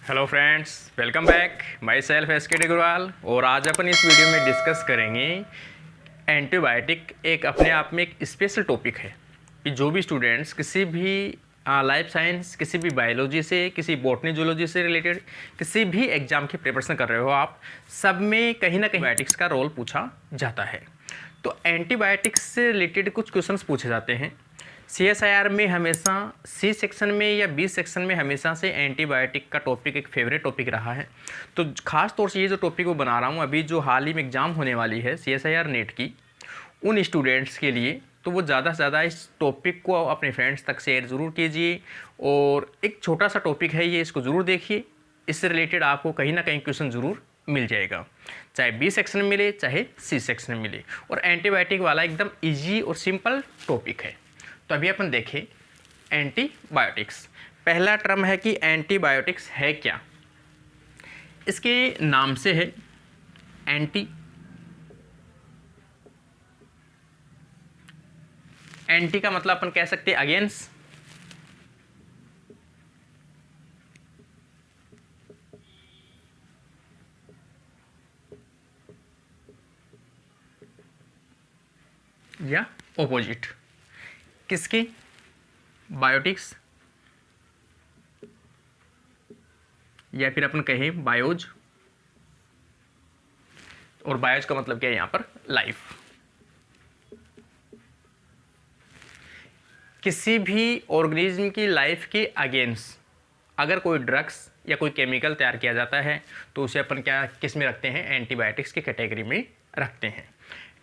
Hello friends, welcome back. My self S के अग्रवाल। और आज अपन इस वीडियो में डिस्कस करेंगे एंटीबायोटिक। एक अपने आप में एक स्पेशल टॉपिक है कि जो भी स्टूडेंट्स किसी भी लाइफ साइंस, किसी भी बायोलॉजी से, किसी बॉटनी जूलॉजी से रिलेटेड किसी भी एग्जाम की प्रिपरेशन कर रहे हो, आप सब में कहीं ना कहीं एंटीबायोटिक्स का रोल पूछा जाता है। तो एंटीबायोटिक्स से रिलेटेड कुछ क्वेश्चंस पूछे जाते हैं। CSIR में हमेशा C सेक्शन में या B सेक्शन में हमेशा से एंटीबायोटिक का टॉपिक एक फेवरेट टॉपिक रहा है। तो खास तौर से ये जो टॉपिक को बना रहा हूँ, अभी जो हाल ही में एग्ज़ाम होने वाली है CSIR नेट की, उन स्टूडेंट्स के लिए तो वो ज़्यादा से ज़्यादा इस टॉपिक को अपने फ्रेंड्स तक शेयर ज़रूर कीजिए। और एक छोटा सा टॉपिक है ये, इसको ज़रूर देखिए। इससे रिलेटेड आपको कहीं ना कहीं क्वेश्चन ज़रूर मिल जाएगा, चाहे B सेक्शन में मिले चाहे C सेक्शन में मिले। और एंटीबायोटिक वाला एकदम ईजी और सिंपल टॉपिक है। तो अभी अपन देखें एंटीबायोटिक्स। पहला टर्म है कि एंटीबायोटिक्स है क्या। इसके नाम से है एंटी। एंटी का मतलब अपन कह सकते हैं अगेंस्ट। या ऑपोजिट किसके? बायोटिक्स, या फिर अपन कहें बायोज। और बायोज का मतलब क्या है यहाँ पर? लाइफ। किसी भी ऑर्गेनिज्म की लाइफ के अगेंस्ट अगर कोई ड्रग्स या कोई केमिकल तैयार किया जाता है तो उसे अपन क्या किस में रखते हैं? एंटीबायोटिक्स की कैटेगरी में रखते हैं।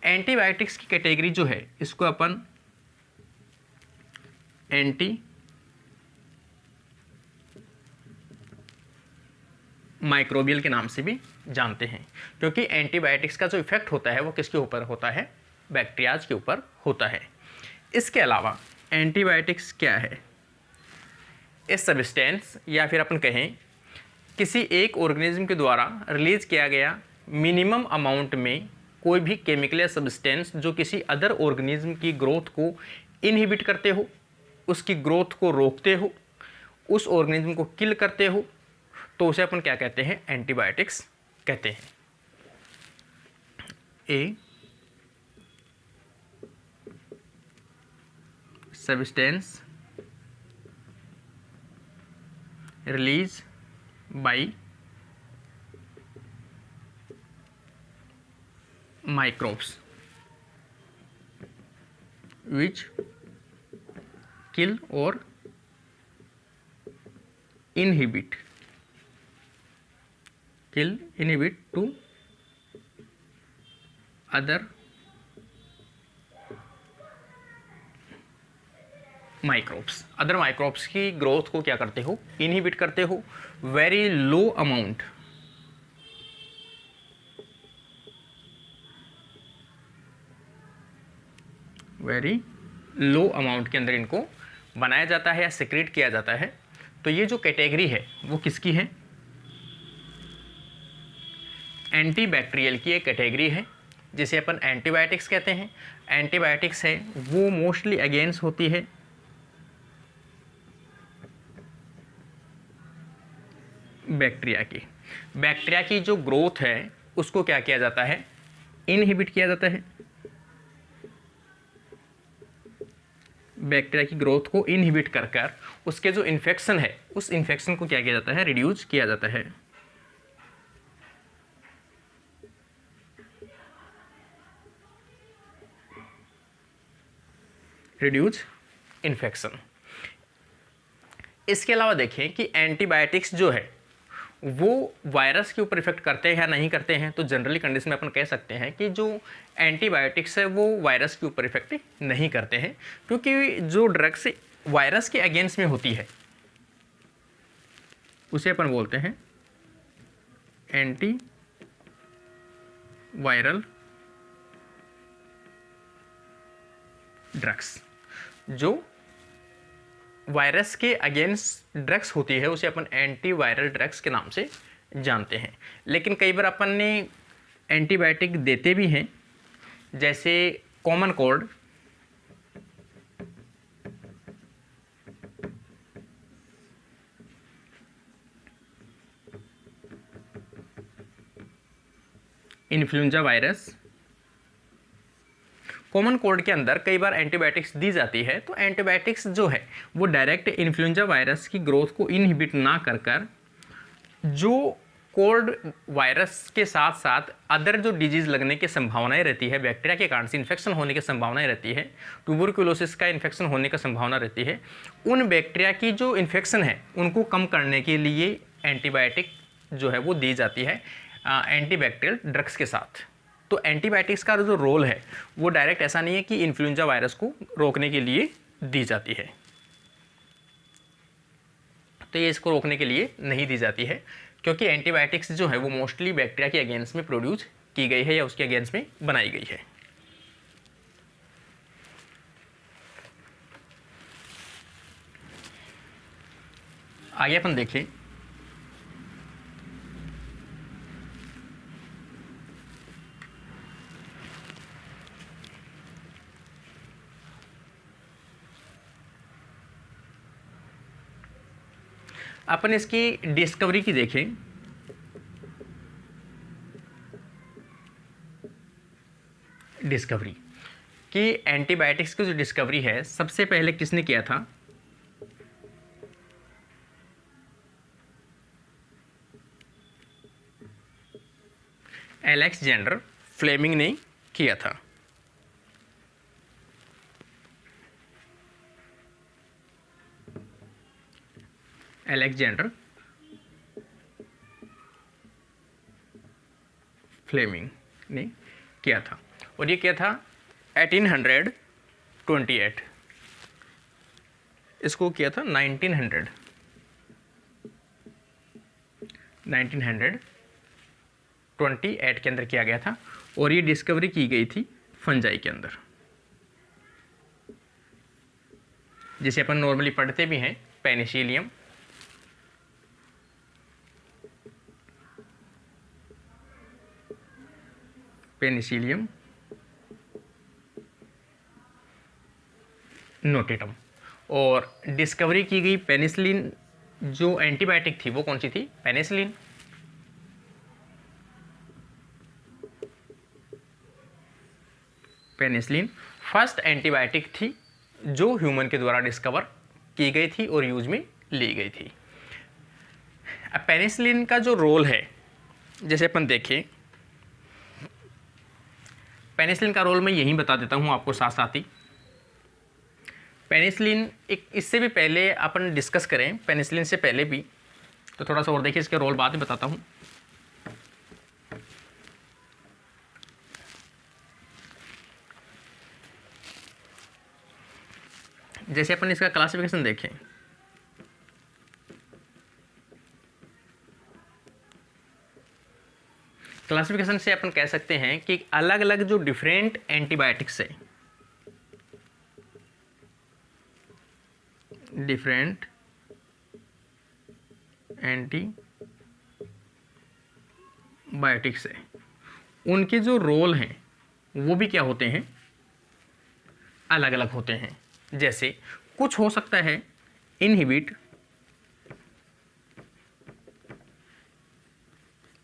एंटीबायोटिक्स की कैटेगरी जो है इसको अपन एंटी माइक्रोबियल के नाम से भी जानते हैं, क्योंकि एंटीबायोटिक्स का जो इफेक्ट होता है वो किसके ऊपर होता है? बैक्टीरियाज के ऊपर होता है। इसके अलावा एंटीबायोटिक्स क्या है? इस सब्सटेंस या फिर अपन कहें किसी एक ऑर्गेनिज्म के द्वारा रिलीज किया गया मिनिमम अमाउंट में कोई भी केमिकल या सब्सटेंस जो किसी अदर ऑर्गेनिज्म की ग्रोथ को इनहिबिट करते हो, उसकी ग्रोथ को रोकते हो, उस ऑर्गेनिज्म को किल करते हो, तो उसे अपन क्या कहते हैं? एंटीबायोटिक्स कहते हैं। A substance release by microbes which kill or inhibit to other microbes. Other microbes की ग्रोथ को क्या करते हो? इनहिबिट करते हो। वेरी लो अमाउंट के अंदर इनको बनाया जाता है या सिक्रेट किया जाता है। तो ये जो कैटेगरी है वो किसकी है? एंटीबैक्टीरियल की एक कैटेगरी है जिसे अपन एंटीबायोटिक्स कहते हैं। एंटीबायोटिक्स है वो मोस्टली अगेंस्ट होती है बैक्टीरिया की जो ग्रोथ है उसको क्या किया जाता है? इनहिबिट किया जाता है। बैक्टीरिया की ग्रोथ को इनहिबिट कर कर उसके जो इन्फेक्शन है उस इन्फेक्शन को क्या किया जाता है? रिड्यूस किया जाता है। Reduce infection. इसके अलावा देखें कि एंटीबायोटिक्स जो है वो वायरस के ऊपर इफेक्ट करते हैं या नहीं करते हैं। तो जनरली कंडीशन में अपन कह सकते हैं कि जो एंटीबायोटिक्स है वो वायरस के ऊपर इफेक्ट नहीं करते हैं, क्योंकि जो ड्रग्स वायरस के अगेंस्ट में होती है उसे अपन बोलते हैं एंटी वायरल ड्रग्स। जो वायरस के अगेंस्ट ड्रग्स होती है उसे अपन एंटीवायरल ड्रग्स के नाम से जानते हैं। लेकिन कई बार अपन ने एंटीबायोटिक देते भी हैं, जैसे common cold, influenza virus. Common cold के अंदर कई बार एंटीबायोटिक्स दी जाती है, तो एंटीबायोटिक्स जो है वो डायरेक्ट इन्फ्लुएंजा वायरस की ग्रोथ को इनहिबिट ना कर जो कोल्ड वायरस के साथ साथ अदर जो डिजीज़ लगने की संभावनाएं रहती है, बैक्टीरिया के कारण से इन्फेक्शन होने की संभावनाएं रहती है, ट्यूबरकुलोसिस का इन्फेक्शन होने का संभावना रहती है, उन बैक्टीरिया की जो इन्फेक्शन है उनको कम करने के लिए एंटीबायोटिक जो है वो दी जाती है एंटीबैक्टीरियल ड्रग्स के साथ। तो एंटीबायोटिक्स का जो रोल है वो डायरेक्ट ऐसा नहीं है कि इन्फ्लुएंजा वायरस को रोकने के लिए दी जाती है, तो ये इसको रोकने के लिए नहीं दी जाती है, क्योंकि एंटीबायोटिक्स जो है वो मोस्टली बैक्टीरिया के अगेंस्ट में प्रोड्यूस की गई है या उसके अगेंस्ट में बनाई गई है। आगे अपन देखें अपन इसकी डिस्कवरी की देखें। डिस्कवरी कि एंटीबायोटिक्स की जो डिस्कवरी है सबसे पहले किसने किया था? अलेक्जेंडर फ्लेमिंग ने किया था। अलेक्जेंडर फ्लेमिंग ने किया था, और ये किया था 1828। इसको किया था 1928 के अंदर किया गया था, और ये डिस्कवरी की गई थी फंजाई के अंदर, जिसे अपन नॉर्मली पढ़ते भी हैं पेनिसिलियम। Penicillium notatum. और डिस्कवरी की गई पेनिसिलिन जो एंटीबायोटिक थी वो कौन सी थी? पेनिसिलिन। पेनिसिलिन फर्स्ट एंटीबायोटिक थी जो ह्यूमन के द्वारा डिस्कवर की गई थी और यूज में ली गई थी। अब पेनिसिलिन का जो रोल है, जैसे अपन देखें, पेनिसिलिन का रोल मैं यही बता देता हूँ आपको साथ साथ ही। पेनिसिलिन एक, इससे भी पहले अपन डिस्कस करें पेनिसिलिन से पहले भी, तो थोड़ा सा और देखिए, इसके रोल बाद में बताता हूँ। जैसे अपन इसका क्लासिफिकेशन देखें, क्लासिफिकेशन से अपन कह सकते हैं कि अलग अलग जो डिफरेंट एंटीबायोटिक्स है, डिफरेंट एंटीबायोटिक्स है, उनके जो रोल हैं वो भी क्या होते हैं? अलग अलग होते हैं। जैसे कुछ हो सकता है इनहिबिट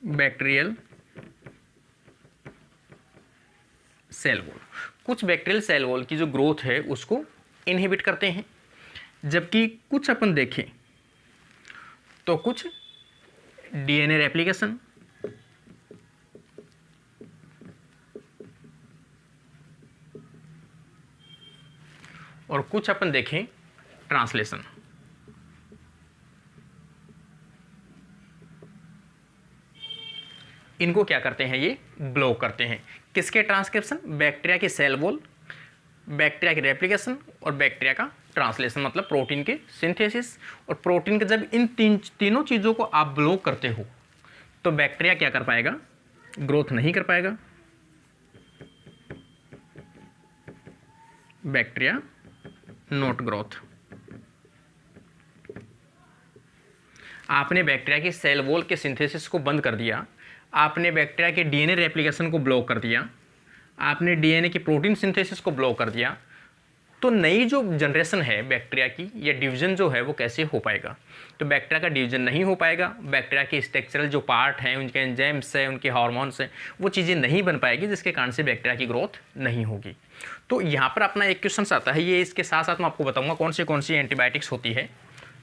बैक्टीरियल सेल वॉल, कुछ बैक्टीरियल सेल वॉल की जो ग्रोथ है उसको इनहिबिट करते हैं, जबकि कुछ अपन देखें तो कुछ डीएनए रेप्लिकेशन, और कुछ अपन देखें ट्रांसलेशन। इनको क्या करते हैं? ये ब्लॉक करते हैं। किसके ट्रांसक्रिप्शन? बैक्टीरिया के सेल वॉल, बैक्टीरिया के रेप्लिकेशन और बैक्टीरिया का ट्रांसलेशन, मतलब प्रोटीन के सिंथेसिस। और प्रोटीन के जब इन तीनों चीज़ों को आप ब्लॉक करते हो तो बैक्टीरिया क्या कर पाएगा? ग्रोथ नहीं कर पाएगा। Bacteria not growth. आपने बैक्टीरिया की सेल वॉल के सिंथेसिस को बंद कर दिया, आपने बैक्टीरिया के डीएनए रेप्लिकेशन को ब्लॉक कर दिया, आपने डीएनए की प्रोटीन सिंथेसिस को ब्लॉक कर दिया, तो नई जो जनरेशन है बैक्टीरिया की या डिवीज़न जो है वो कैसे हो पाएगा? तो बैक्टीरिया का डिवीज़न नहीं हो पाएगा, बैक्टीरिया के स्ट्रक्चरल जो पार्ट हैं, उनके एंजाइम्स हैं, उनके हार्मोन्स हैं, वो चीज़ें नहीं बन पाएगी, जिसके कारण से बैक्टीरिया की ग्रोथ नहीं होगी। तो यहाँ पर अपना एक क्वेश्चन आता है, ये इसके साथ साथ मैं आपको बताऊँगा कौन सी एंटीबायोटिक्स होती है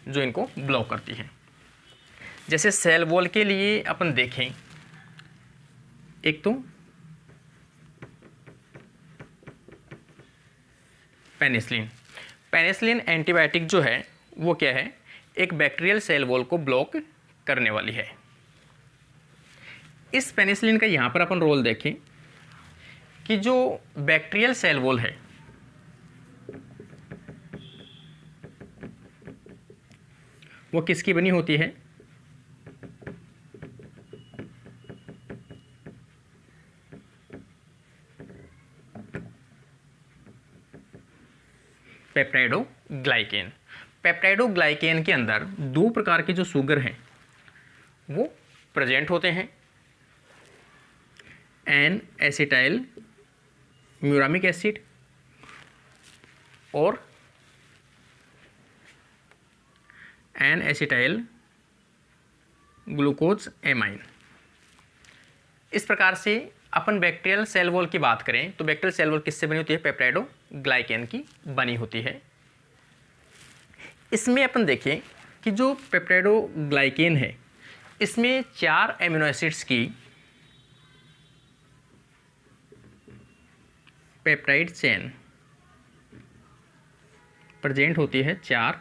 जो इनको ब्लॉक करती है। जैसे सेल वॉल के लिए अपन देखें, एक तो पेनिसिलिन एंटीबायोटिक जो है वो क्या है, एक बैक्टीरियल सेल वॉल को ब्लॉक करने वाली है। इस पेनिसिलिन का यहाँ पर अपन रोल देखें कि जो बैक्टीरियल सेल वॉल है वो किसकी बनी होती है? पेप्टाइडोग्लाइकेन। पेप्टाइडोग्लाइकेन के अंदर दो प्रकार के जो शुगर हैं वो प्रेजेंट होते हैं, एन एसिटाइल म्यूरामिक एसिड और एन एसिटाइल ग्लूकोज एमाइन। इस प्रकार से अपन बैक्टीरियल सेल वॉल की बात करें तो बैक्टीरियल सेल वॉल किससे बनी होती है? पेप्टाइडोग्लाइकेन की बनी होती है। इसमें अपन देखें कि जो पेप्टाइडोग्लाइकेन है इसमें 4 एमिनो एसिड्स की पेप्टाइड चेन प्रेजेंट होती है, 4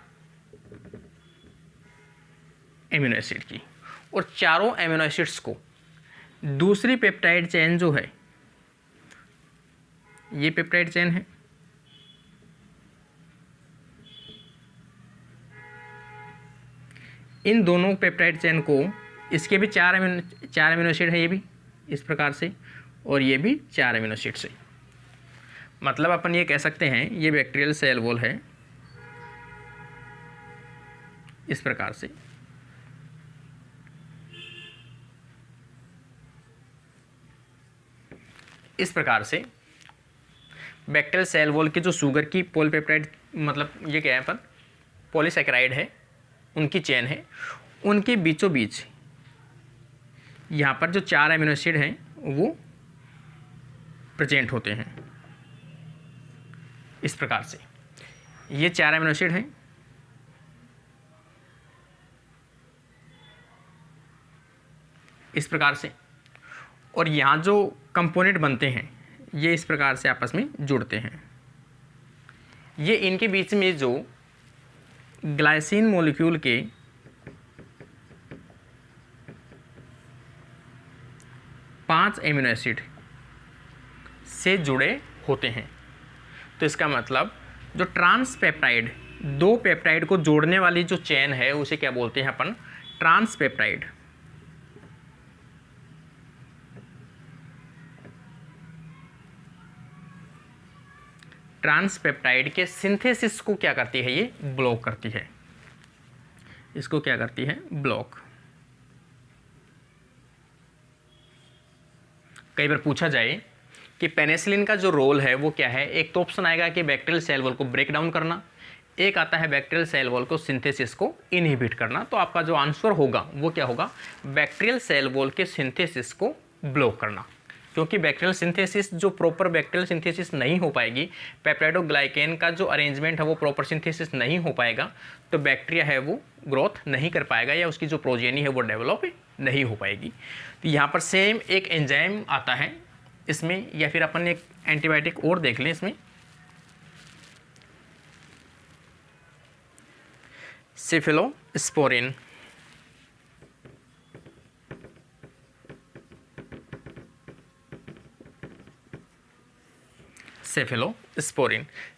एमिनो एसिड की, और चारों एमिनो एसिड्स को दूसरी पेप्टाइड चेन जो है, ये पेप्टाइड चेन है, इन दोनों पेप्टाइड चेन को, इसके भी 4 एमिनो एसिड है, ये भी इस प्रकार से, और ये भी 4 एमिनो एसिड से। मतलब अपन ये कह सकते हैं ये बैक्टीरियल सेल वॉल है इस प्रकार से। इस प्रकार से बैक्टीरियल सेल वॉल की जो शुगर की पॉलीपेप्टाइड, मतलब ये क्या है अपन, पॉलीसैकेराइड है, उनकी चेन है, उनके बीचों बीच यहाँ पर जो 4 एमिनो एसिड हैं वो प्रेजेंट होते हैं। इस प्रकार से ये 4 एमिनो एसिड हैं, इस प्रकार से, और यहाँ जो कंपोनेंट बनते हैं ये इस प्रकार से आपस में जुड़ते हैं। ये इनके बीच में जो ग्लाइसिन मॉलिक्यूल के 5 एमिनो एसिड से जुड़े होते हैं। तो इसका मतलब जो ट्रांसपेप्टाइड, 2 पेप्टाइड को जोड़ने वाली जो चेन है उसे क्या बोलते हैं अपन? ट्रांसपेप्टाइड। ट्रांसपेप्टाइड के सिंथेसिस को क्या करती है? ये ब्लॉक करती है। इसको क्या करती है? ब्लॉक। कई बार पूछा जाए कि पेनिसिलिन का जो रोल है वो क्या है? एक तो ऑप्शन आएगा कि बैक्टीरियल सेल वॉल को ब्रेक डाउन करना, एक आता है बैक्टीरियल सेल वॉल को सिंथेसिस को इनहिबिट करना। तो आपका जो आंसर होगा वो क्या होगा? बैक्टीरियल सेल वॉल के सिंथेसिस को ब्लॉक करना, क्योंकि बैक्टीरियल सिंथेसिस जो प्रॉपर बैक्टीरियल सिंथेसिस नहीं हो पाएगी, पेप्टाइडोग्लाइकेन का जो अरेंजमेंट है वो प्रॉपर सिंथेसिस नहीं हो पाएगा, तो बैक्टीरिया है वो ग्रोथ नहीं कर पाएगा या उसकी जो प्रोजेनी है वो डेवलप नहीं हो पाएगी। तो यहाँ पर सेम एक एंजाइम आता है इसमें, या फिर अपन एक एंटीबायोटिक और देख लें इसमें, सेफेलोस्पोरिन।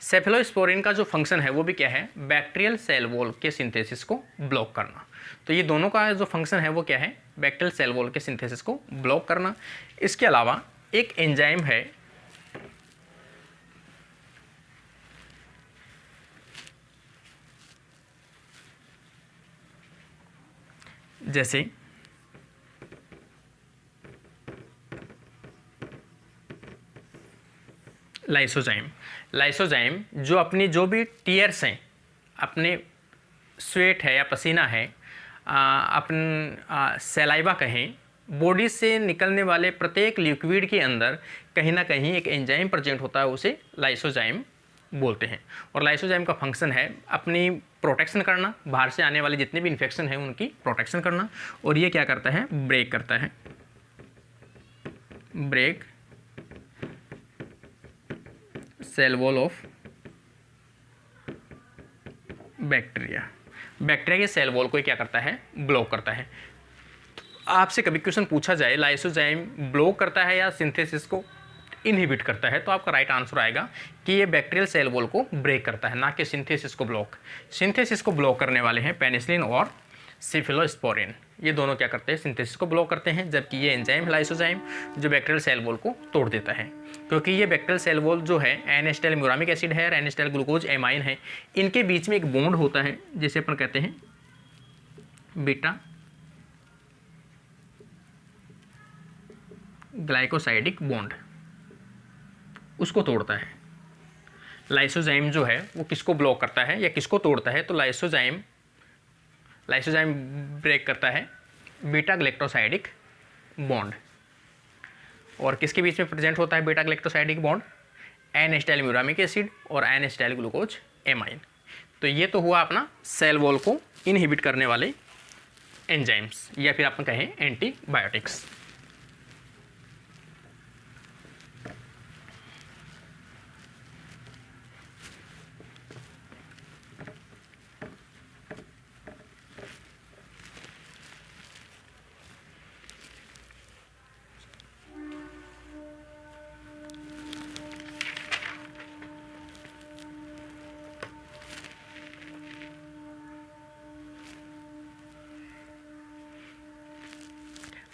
सेफेलोस्पोरिन का जो फंक्शन है वो भी क्या है? बैक्टीरियल सेल वॉल के सिंथेसिस को ब्लॉक करना। तो ये दोनों का जो फंक्शन है वो क्या है? बैक्टीरियल सेल वॉल के सिंथेसिस को ब्लॉक करना। इसके अलावा एक एंजाइम है जैसे लाइसोजाइम। लाइसोजाइम जो अपनी जो भी टीयर्स हैं, अपने स्वेट है या पसीना है, अपन सलाइवा कहें, बॉडी से निकलने वाले प्रत्येक लिक्विड के अंदर कहीं ना कहीं एक एंजाइम प्रेजेंट होता है, उसे लाइसोजाइम बोलते हैं। और लाइसोजाइम का फंक्शन है अपनी प्रोटेक्शन करना, बाहर से आने वाले जितने भी इन्फेक्शन हैं उनकी प्रोटेक्शन करना। और ये क्या करता है, ब्रेक करता है, break cell wall of bacteria. Bacteria के सेल वॉल को क्या करता है, ब्लॉक करता है। आपसे कभी क्वेश्चन पूछा जाए लाइसोजाइम ब्लॉक करता है या सिंथेसिस को इनहिबिट करता है, तो आपका राइट आंसर आएगा कि ये बैक्टीरियल सेल वॉल को ब्रेक करता है, ना कि सिंथेसिस को ब्लॉक। सिंथेसिस को ब्लॉक करने वाले हैं पेनिसिलिन और सेफेलोस्पोरिन, ये दोनों क्या करते हैं, सिंथेसिस को ब्लॉक करते हैं। जबकि ये एंजाइम लाइसोजाइम जो बैक्टीरियल सेल वॉल को तोड़ देता है, क्योंकि ये बैक्टीरियल सेल वॉल जो है एन एसिटाइल म्यूरामिक एसिड है और एन एसिटाइल ग्लूकोज एमाइन है, इनके बीच में एक बॉन्ड होता है जिसे अपन कहते हैं बीटा ग्लाइकोसाइडिक बॉन्ड, उसको तोड़ता है। लाइसोजाइम जो है वो किसको ब्लॉक करता है या किसको तोड़ता है, तो लाइसोजाइम ब्रेक करता है बीटा ग्लाइकोसाइडिक बॉन्ड। और किसके बीच में प्रेजेंट होता है beta glycosidic bond, N acetyl muramic acid और एन एसिटाइल ग्लूकोज एमाइन। तो ये तो हुआ अपना सेल वॉल को इनहिबिट करने वाले एंजाइम्स या फिर अपन कहें एंटीबायोटिक्स।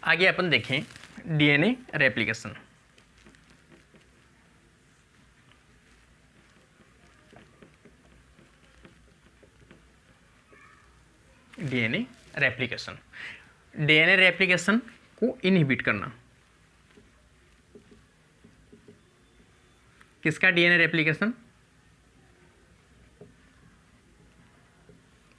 आगे अपन देखें DNA replication. DNA replication, DNA replication को इनहिबिट करना। किसका डीएनए रेप्लिकेशन,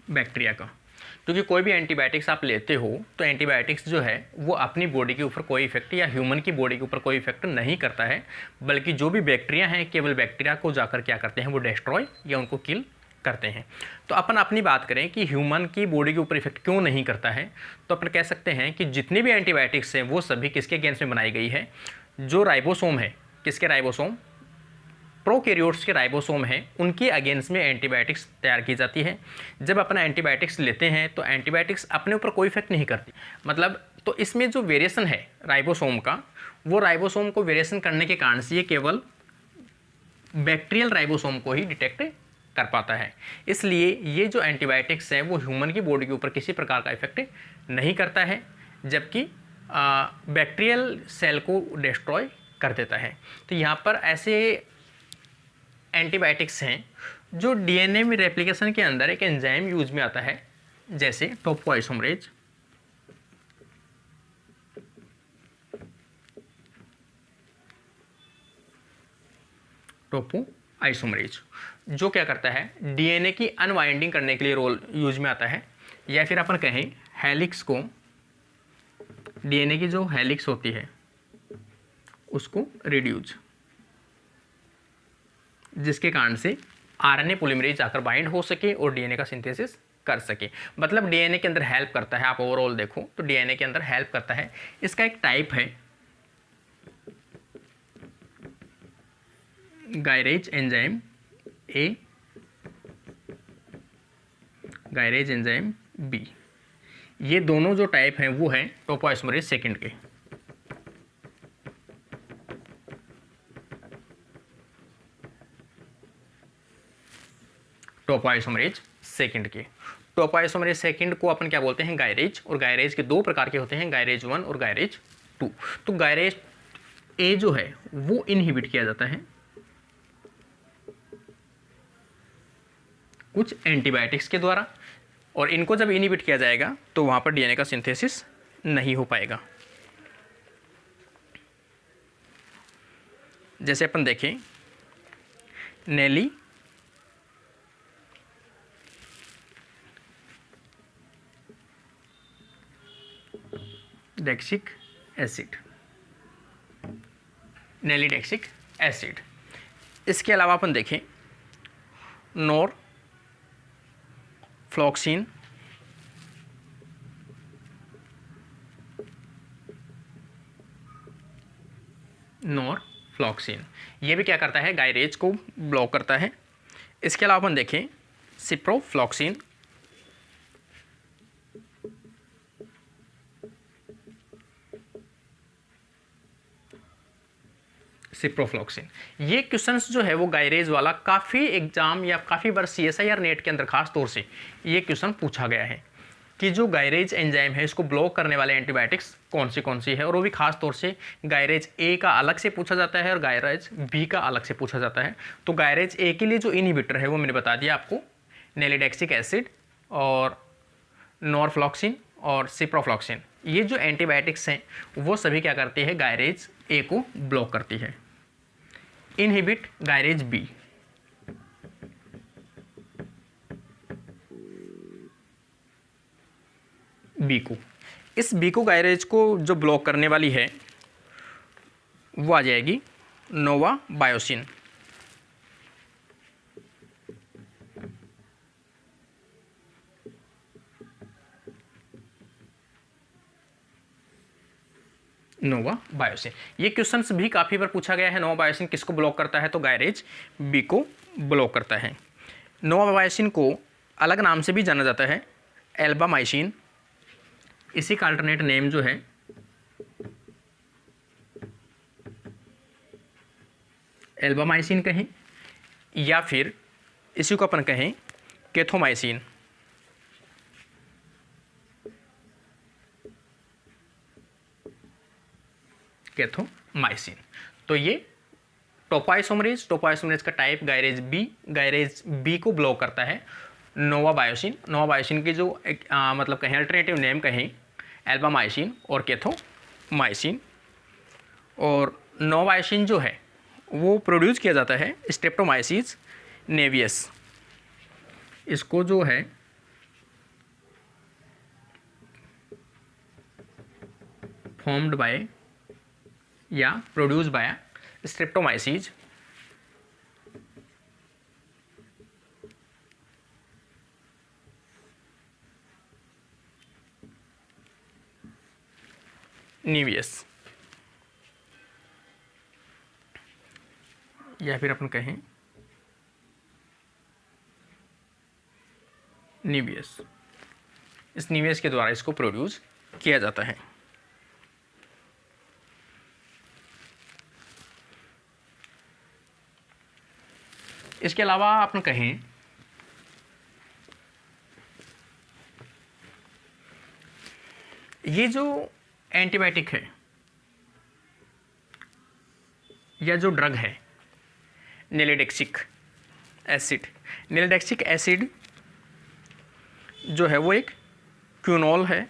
बैक्टीरिया का। क्योंकि कोई भी एंटीबायोटिक्स आप लेते हो तो एंटीबायोटिक्स जो है वो अपनी बॉडी के ऊपर कोई इफेक्ट या ह्यूमन की बॉडी के ऊपर कोई इफेक्ट नहीं करता है, बल्कि जो भी बैक्टीरिया हैं केवल बैक्टीरिया को जाकर क्या करते हैं, वो डिस्ट्रॉय या उनको किल करते हैं। तो अपन अपनी बात करें कि ह्यूमन की बॉडी के ऊपर इफेक्ट क्यों नहीं करता है, तो अपन कह सकते हैं कि जितने भी एंटीबायोटिक्स हैं वो सभी किसके अगेंस्ट में बनाई गई है, जो राइबोसोम है, किसके राइबोसोम, प्रोकैरियोट्स के राइबोसोम हैं, उनके अगेंस्ट में एंटीबायोटिक्स तैयार की जाती है। जब अपना एंटीबायोटिक्स लेते हैं तो एंटीबायोटिक्स अपने ऊपर कोई इफेक्ट नहीं करती, मतलब तो इसमें जो वेरिएशन है राइबोसोम का, वो राइबोसोम को वेरिएशन करने के कारण से ये केवल बैक्टीरियल राइबोसोम को ही डिटेक्ट कर पाता है। इसलिए ये जो एंटीबायोटिक्स हैं वो ह्यूमन की बॉडी के ऊपर किसी प्रकार का इफेक्ट नहीं करता है, जबकि बैक्टीरियल सेल को डिस्ट्रॉय कर देता है। तो यहाँ पर ऐसे एंटीबायोटिक्स हैं जो डीएनए में रेप्लिकेशन के अंदर एक एंजाइम यूज में आता है, जैसे टोपोआइसोमरेज, टोपोआइसोमरेज जो क्या करता है, डीएनए की अनवाइंडिंग करने के लिए रोल यूज में आता है। या फिर अपन कहें हेलिक्स को, डीएनए की जो हेलिक्स होती है उसको रिड्यूस, जिसके कारण से आरएनए पॉलीमरेज जाकर बाइंड हो सके और डीएनए का सिंथेसिस कर सके। मतलब डीएनए के अंदर हेल्प करता है। आप ओवरऑल देखो तो डीएनए के अंदर हेल्प करता है। इसका एक टाइप है gyrase enzyme A, gyrase enzyme B. ये दोनों जो टाइप हैं वो हैं टोपोआइसोमरेज सेकंड के। टोपोआइसोमरेज सेकंड के, टोपोआइसोमरेज सेकंड को अपन क्या बोलते हैं, गायरेज। और गायरेज के दो प्रकार के होते हैं, गायरेज 1 और गायरेज 2। तो गायरेज ए जो है वो इनहिबिट किया जाता है कुछ एंटीबायोटिक्स के द्वारा, और इनको जब इनहिबिट किया जाएगा तो वहां पर डीएनए का सिंथेसिस नहीं हो पाएगा। जैसे अपन देखें नेली डेक्सिक एसिड, नेलीडेक्सिक एसिड। इसके अलावा अपन देखें नॉर फ्लॉक्सिन, नॉरफ्लॉक्सिन, ये भी क्या करता है, गायरेज को ब्लॉक करता है। इसके अलावा अपन देखें सिप्रोफ्लॉक्सिन, सिप्रोफ्लॉक्सिन। ये क्वेश्चंस जो है वो गायरेज वाला काफ़ी एग्जाम या काफ़ी बार CSI और नेट के अंदर खास तौर से ये क्वेश्चन पूछा गया है कि जो गायरेज एंजाइम है इसको ब्लॉक करने वाले एंटीबायोटिक्स कौन सी है, और वो भी खास तौर से गायरेज ए का अलग से पूछा जाता है और गायरेज बी का अलग से पूछा जाता है। तो गायरेज ए के लिए जो इनहिबिटर है वो मैंने बता दिया आपको, नेलीडेक्सिक एसिड और नॉरफ्लॉक्सिन और सिप्रोफ्लॉक्सिन। ये जो एंटीबायोटिक्स हैं वो सभी क्या करती है, गायरेज ए को ब्लॉक करती है। इनहिबिट गायरेज बी, इस बीको गायरेज को जो ब्लॉक करने वाली है वो आ जाएगी नोवा बायोसिन। नोवा बायोसिन, ये क्वेश्चंस भी काफ़ी बार पूछा गया है। नोवा बायोसिन किसको ब्लॉक करता है, तो गायरेज बी को ब्लॉक करता है। नोवा बायोसिन को अलग नाम से भी जाना जाता है, एल्बामाइसिन। इसी का अल्टरनेट नेम जो है एल्बामाइसिन कहें, या फिर इसी को अपन कहें केथोमाइसिन। केथोमाइसिन। तो ये टोपाइसोमरेज का टाइप गायरेज बी को ब्लॉक करता है। नोवा बायोसिन की जो मतलब कहें अल्टरनेटिव नेम कहें एल्बामाइसिन और केथोमाइसिन। और नोवा बायोसिन जो है वो प्रोड्यूस किया जाता है स्ट्रेप्टोमाइसिस नेवियस। इसको जो है फॉर्म्ड बाय या प्रोड्यूस बाय स्ट्रेप्टोमाइसिस नीवियस, या फिर अपन कहें नीवियस। इस नीवियस के द्वारा इसको प्रोड्यूस किया जाता है। इसके अलावा अपन कहें ये जो एंटीबायोटिक है या जो ड्रग है नेलीडेक्सिक एसिड जो है वो एक क्विनोल है।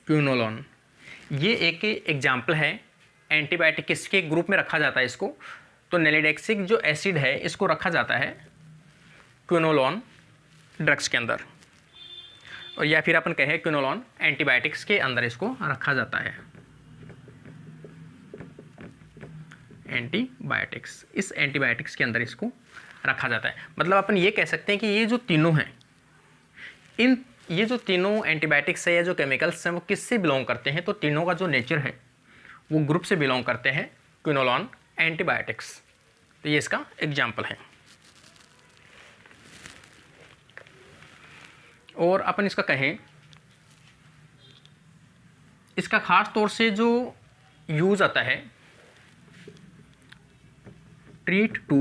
क्विनोलोन, ये एक एग्जाम्पल है एंटीबायोटिक। किसके ग्रुप में रखा जाता है इसको, तो नेलीडेक्सिक जो एसिड है इसको रखा जाता है क्विनोलोन ड्रग्स के अंदर, और या फिर अपन कहें क्विनोलोन एंटीबायोटिक्स के अंदर इसको रखा जाता है। एंटीबायोटिक्स, इस एंटीबायोटिक्स के अंदर इसको रखा जाता है। मतलब अपन ये कह सकते हैं कि ये जो तीनों हैं, ये जो तीनों एंटीबायोटिक्स है या जो केमिकल्स हैं वो किससे बिलोंग करते हैं, तो तीनों का जो नेचर है वो ग्रुप से बिलोंग करते हैं क्विनोलोन एंटीबायोटिक्स। तो ये इसका एग्जाम्पल है। और अपन इसका कहें, इसका खास तौर से जो यूज आता है ट्रीट टू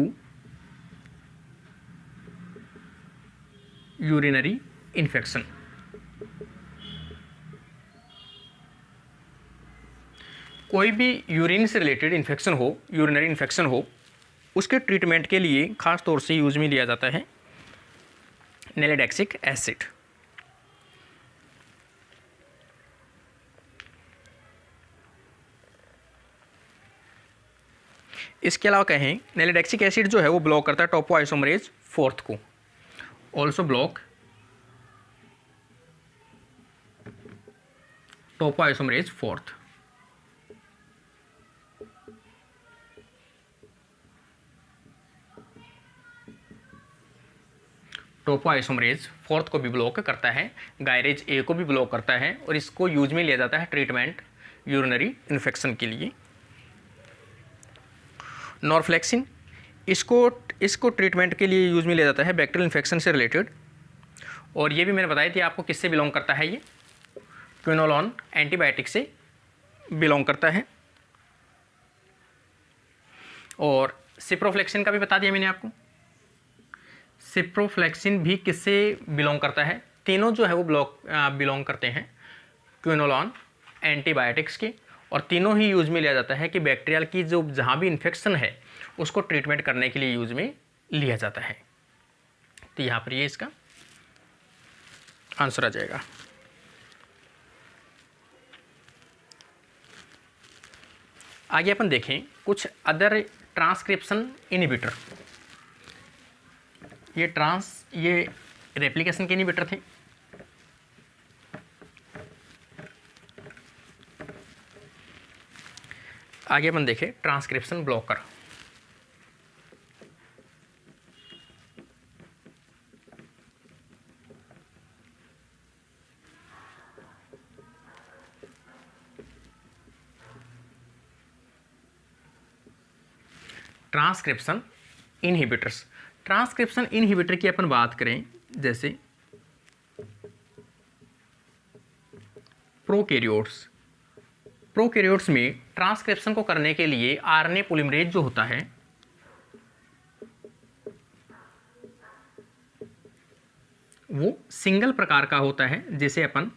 यूरिनरी इन्फेक्शन। कोई भी यूरिन से रिलेटेड इन्फेक्शन हो, यूरिनरी इन्फेक्शन हो, उसके ट्रीटमेंट के लिए खास तौर से यूज में लिया जाता है नेलीडेक्सिक एसिड। इसके अलावा कहें नैलिडैक्सिक एसिड जो है वो ब्लॉक करता है टोपोआइसोमरेज 4 को, ऑल्सो ब्लॉक टोपोआइसोमरेज 4। टोपोआइसोमरेज 4 को भी ब्लॉक करता है, गायरेज ए को भी ब्लॉक करता है, और इसको यूज में लिया जाता है ट्रीटमेंट यूरिनरी इन्फेक्शन के लिए। नॉरफ्लेक्सिन इसको ट्रीटमेंट के लिए यूज में लिया जाता है बैक्टीरियल इन्फेक्शन से रिलेटेड, और ये भी मैंने बताई थी आपको किससे बिलोंग करता है, ये क्विनोलॉन एंटीबायोटिक से बिलोंग करता है। और सिप्रोफ्लेक्सिन का भी बता दिया मैंने आपको, सिप्रोफ्लेक्सिन भी किससे बिलोंग करता है, तीनों जो है वो बिलोंग करते हैं क्विनोलॉन एंटीबायोटिक्स के, और तीनों ही यूज में लिया जाता है कि बैक्टीरियल की जो जहाँ भी इन्फेक्शन है उसको ट्रीटमेंट करने के लिए यूज में लिया जाता है। तो यहाँ पर ये इसका आंसर आ जाएगा। आगे अपन देखें कुछ अदर ट्रांसक्रिप्शन इनहिबिटर। ये रेप्लिकेशन के इनहिबिटर थे। आगे अपन देखें transcription blocker. Transcription inhibitors, transcription inhibitor की अपन बात करें, जैसे प्रोकैरियोट्स में ट्रांसक्रिप्शन को करने के लिए आरएनए पॉलीमरेज जो होता है वो सिंगल प्रकार का होता है, जैसे अपन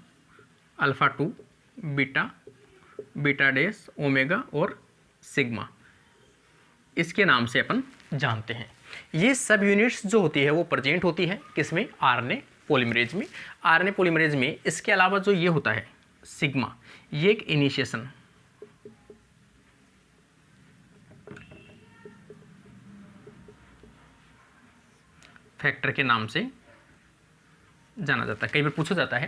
अल्फा 2, बीटा डैश, ओमेगा और सिग्मा, इसके नाम से अपन जानते हैं। ये सब यूनिट्स जो होती है वो प्रेजेंट होती है किसमें, आरएनए पॉलीमरेज में। आरएनए पॉलीमरेज में इसके अलावा जो ये होता है सिग्मा, ये एक इनिशिएशन फैक्टर के नाम से जाना जाता है। कई बार पूछा जाता है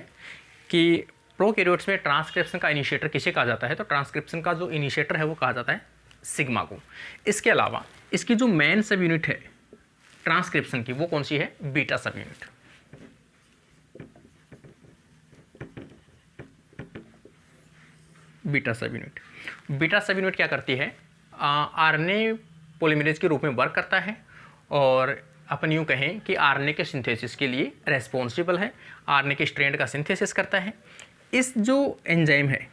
कि प्रोकैरियोट्स में ट्रांसक्रिप्शन का इनिशिएटर किसे कहा जाता है, तो ट्रांसक्रिप्शन का जो इनिशिएटर है वो कहा जाता है सिग्मा को। इसके अलावा इसकी जो मेन सब यूनिट है ट्रांसक्रिप्शन की वो कौन सी है, बीटा सब यूनिट। बीटा सब यूनिट क्या करती है, आरएनए पॉलीमरेज के रूप में वर्क करता है, और अपन यूं कहें कि आरएनए के सिंथेसिस के लिए रेस्पॉन्सिबल है, आरएनए के स्ट्रैंड का सिंथेसिस करता है। इस जो एंजाइम है,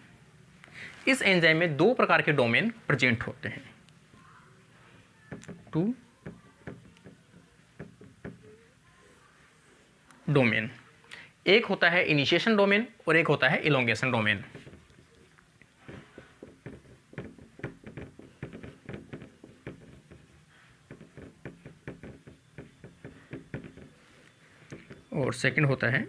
इस एंजाइम में दो प्रकार के डोमेन प्रेजेंट होते हैं, 2 डोमेन। एक होता है इनिशिएशन डोमेन और एक होता है इलोंगेशन डोमेन। और सेकंड होता है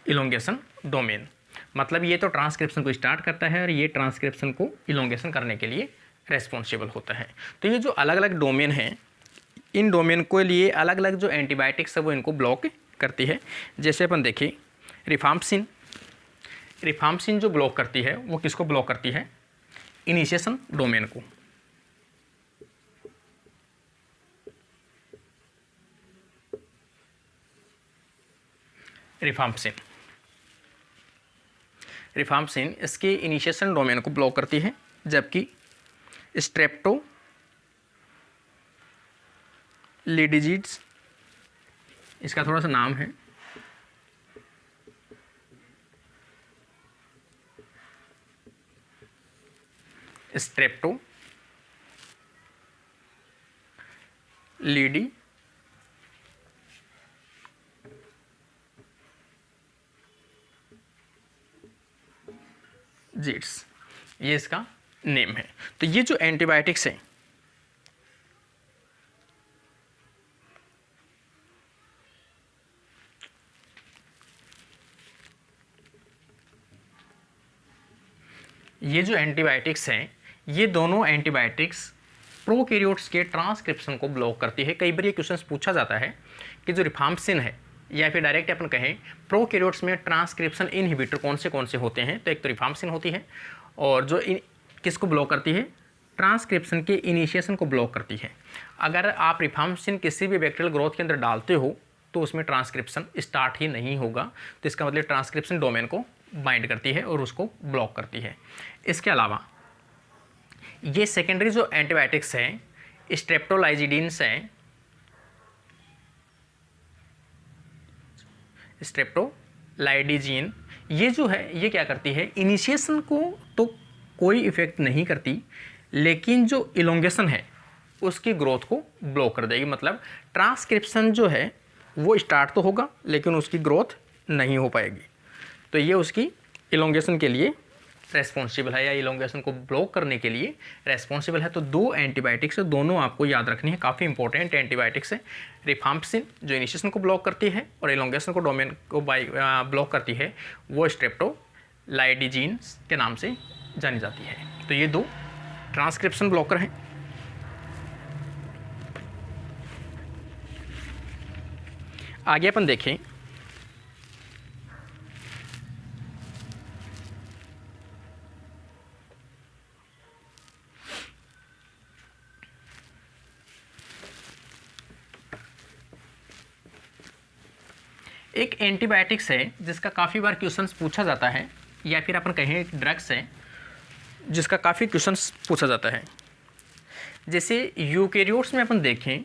इलोंगेशन डोमेन। मतलब ये तो ट्रांसक्रिप्शन को स्टार्ट करता है और ये ट्रांसक्रिप्शन को इलोंगेशन करने के लिए रेस्पॉन्सिबल होता है। तो ये जो अलग अलग डोमेन हैं, इन डोमेन के लिए अलग अलग जो एंटीबायोटिक्स है वो इनको ब्लॉक करती है। जैसे अपन देखें रिफाम्पसिन जो ब्लॉक करती है वो किसको ब्लॉक करती है, इनिशिएशन डोमेन को। रिफाम्पसिन इसके इनिशिएशन डोमेन को ब्लॉक करती है, जबकि स्ट्रेप्टोलिडिजिड्स, इसका थोड़ा सा नाम है, स्ट्रेप्टोलिडिजिड्स, ये इसका नेम है। तो ये जो एंटीबायोटिक्स हैं ये जो एंटीबायोटिक्स हैं, ये दोनों एंटीबायोटिक्स प्रोकैरियोट्स के ट्रांसक्रिप्शन को ब्लॉक करती है। कई बार ये क्वेश्चन पूछा जाता है कि जो रिफाम्पसिन है, या फिर डायरेक्ट अपन कहें प्रोकैरियोट्स में ट्रांसक्रिप्शन इनहिबिटर कौन से होते हैं, तो एक तो रिफाम्पसिन होती है, और जो किसको ब्लॉक करती है, ट्रांसक्रिप्शन के इनिशिएशन को ब्लॉक करती है। अगर आप रिफाम्पसिन किसी भी बैक्टीरियल ग्रोथ के अंदर डालते हो तो उसमें ट्रांसक्रिप्शन स्टार्ट ही नहीं होगा, तो इसका मतलब ट्रांसक्रिप्शन डोमेन को बाइंड करती है और उसको ब्लॉक करती है। इसके अलावा ये सेकेंडरी जो एंटीबायोटिक्स हैं, स्ट्रेप्टोलाइजिडिन्स हैं, स्ट्रेप्टोलाइडिजिन, ये जो है ये क्या करती है, इनिशिएशन को तो कोई इफेक्ट नहीं करती, लेकिन जो इलोंगेशन है उसकी ग्रोथ को ब्लॉक कर देगी। मतलब ट्रांसक्रिप्शन जो है वो स्टार्ट तो होगा लेकिन उसकी ग्रोथ नहीं हो पाएगी, तो ये उसकी इलोंगेशन के लिए रेस्पॉन्सिबल है, या इलोंगेशन को ब्लॉक करने के लिए रेस्पॉन्सिबल है। तो दो एंटीबायोटिक्स है, दोनों आपको याद रखनी है, काफ़ी इंपॉर्टेंट एंटीबायोटिक्स है। रिफाम्पसिन जो इनिशिएशन को ब्लॉक करती है और इलोंगेशन को डोमेन को ब्लॉक करती है, वो स्ट्रेप्टोलाइडिजीन्स के नाम से जानी जाती है। तो ये दो ट्रांसक्रिप्शन ब्लॉकर हैं। आगे अपन देखें एक एंटीबायोटिक्स है जिसका काफ़ी बार क्वेश्चंस पूछा जाता है, या फिर अपन कहें एक ड्रग्स है जिसका काफ़ी क्वेश्चंस पूछा जाता है। जैसे यूकैरियोट्स में अपन देखें,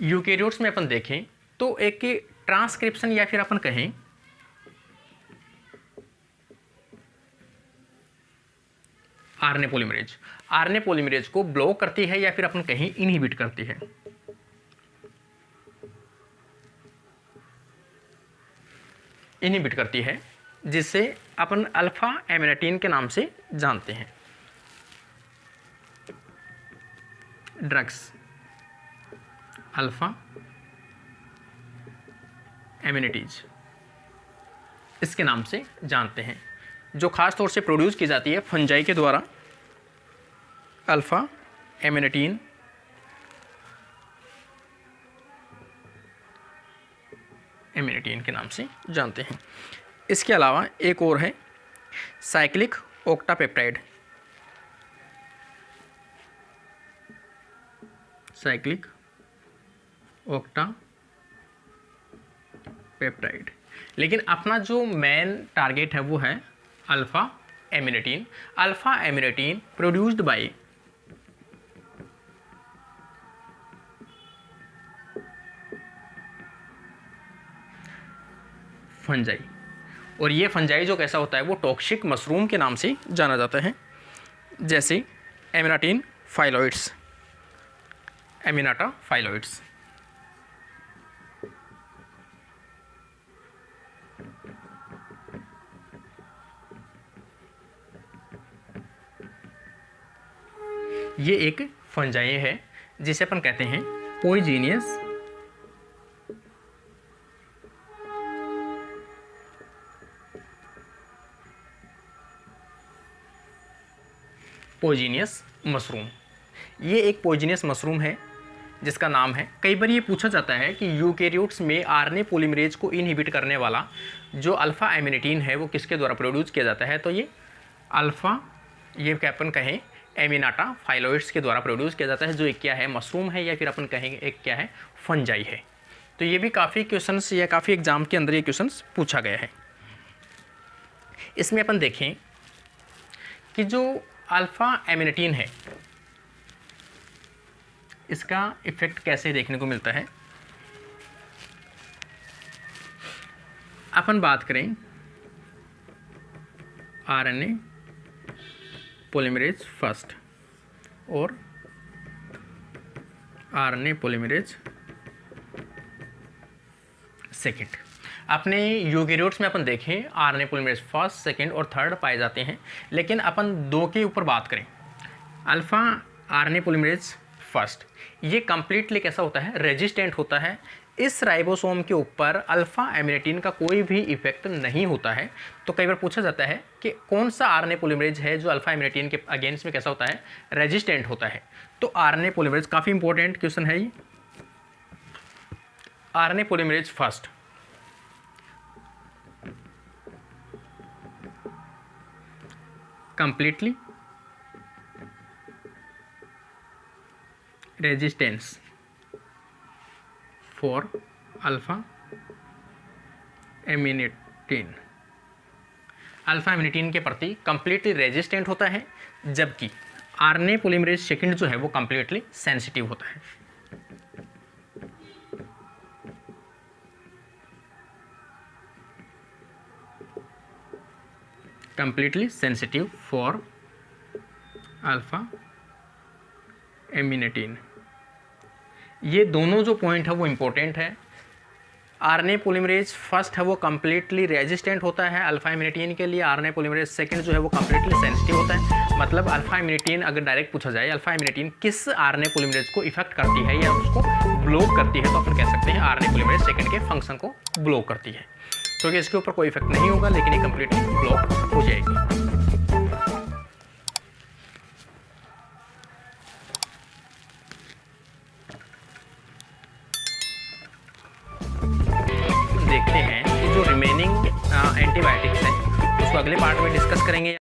यूकैरियोट्स में अपन देखें तो एक ट्रांसक्रिप्शन या फिर अपन कहें आरएनए पॉलीमरेज को ब्लॉक करती है, या फिर अपन कहें इनहिबिट करती है। इनहिबिट करती है, जिसे अपन अल्फा एमिनेटिन के नाम से जानते हैं। ड्रग्स अल्फा एमिनिटीज इसके नाम से जानते हैं, जो खास तौर से प्रोड्यूस की जाती है फंजाई के द्वारा। अल्फा एमिनेटिन के नाम से जानते हैं। इसके अलावा एक और है साइक्लिक ऑक्टापेप्टाइड, साइक्लिक ऑक्टापेप्टाइड, लेकिन अपना जो मेन टारगेट है वो है alpha amanitin. Alpha amanitin produced by fungi, और ये फंजाई जो कैसा होता है वो टॉक्सिक मशरूम के नाम से जाना जाता है, जैसे एमिनाटिन फाइलॉइड्स, एमिनाटा फाइलॉइड्स। ये एक फंजाई है जिसे अपन कहते हैं पॉइजनियस मशरूम। ये एक पॉइजनियस मशरूम है जिसका नाम है, कई बार ये पूछा जाता है कि यूकैरियोट्स में आरएनए पॉलीमरेज को इनहिबिट करने वाला जो अल्फा एमिनेटिन है वो किसके द्वारा प्रोड्यूस किया जाता है, तो ये अल्फा, ये क्या अपन कहें एमिनाटा फाइलॉइड्स के द्वारा प्रोड्यूस किया जाता है, जो एक क्या है मशरूम है, या फिर अपन कहेंगे एक क्या है फंजाई है। तो ये भी काफ़ी क्वेश्चंस या काफ़ी एग्जाम के अंदर ये क्वेश्चंस पूछा गया है। इसमें अपन देखें कि जो अल्फा एमिनेटिन है इसका इफेक्ट कैसे देखने को मिलता है। अपन बात करें आरएनए पॉलीमरेज फर्स्ट और आरएनए पॉलीमरेज सेकेंड। अपने यूकैरियोट्स में अपन देखें आरएनए पॉलीमरेज फर्स्ट, सेकेंड और थर्ड पाए जाते हैं, लेकिन अपन दो के ऊपर बात करें, अल्फा आरएनए पॉलीमरेज फर्स्ट, ये कंप्लीटली कैसा होता है रेजिस्टेंट होता है इस राइबोसोम के ऊपर अल्फा एमिनेटिन का कोई भी इफेक्ट नहीं होता है। तो कई बार पूछा जाता है कि कौन सा आरएनए पॉलीमरेज है जो अल्फा एमिनेटिन के अगेंस्ट में कैसा होता है, रेजिस्टेंट होता है। तो आरएनए पॉलीमरेज, काफ़ी इंपॉर्टेंट क्वेश्चन है ये। RNA polymerase first completely resistance for alpha amanitin, alpha amanitin के प्रति कंप्लीटली रेजिस्टेंट होता है, जबकि आरएनए पॉलीमरेज सेकंड जो है वो कंप्लीटली सेंसिटिव होता है। Completely sensitive for alpha amanitin. ये दोनों जो पॉइंट है वो इंपॉर्टेंट है। आरएनए पॉलीमरेज फर्स्ट है वो कंप्लीटली रेजिस्टेंट होता है अल्फा एमिनेटिन के लिए, आरएनए पॉलीमरेज सेकंड जो है वो कंप्लीटली सेंसिटिव होता है। मतलब अल्फा एमिनेटिन, अगर डायरेक्ट पूछा जाए अल्फा एमिनेटिन किस आरएनए पॉलीमरेज को इफेक्ट करती है या उसको ब्लॉक करती है, तो अपन कह सकते हैं आरएनए पॉलीमरेज सेकंड के फंक्शन को ब्लॉक करती है, क्योंकि इसके ऊपर कोई इफेक्ट नहीं होगा लेकिन ये कंप्लीटली ब्लॉक हो जाएगी। देखते हैं कि जो रिमेनिंग एंटीबायोटिक्स हैं उसको अगले पार्ट में डिस्कस करेंगे।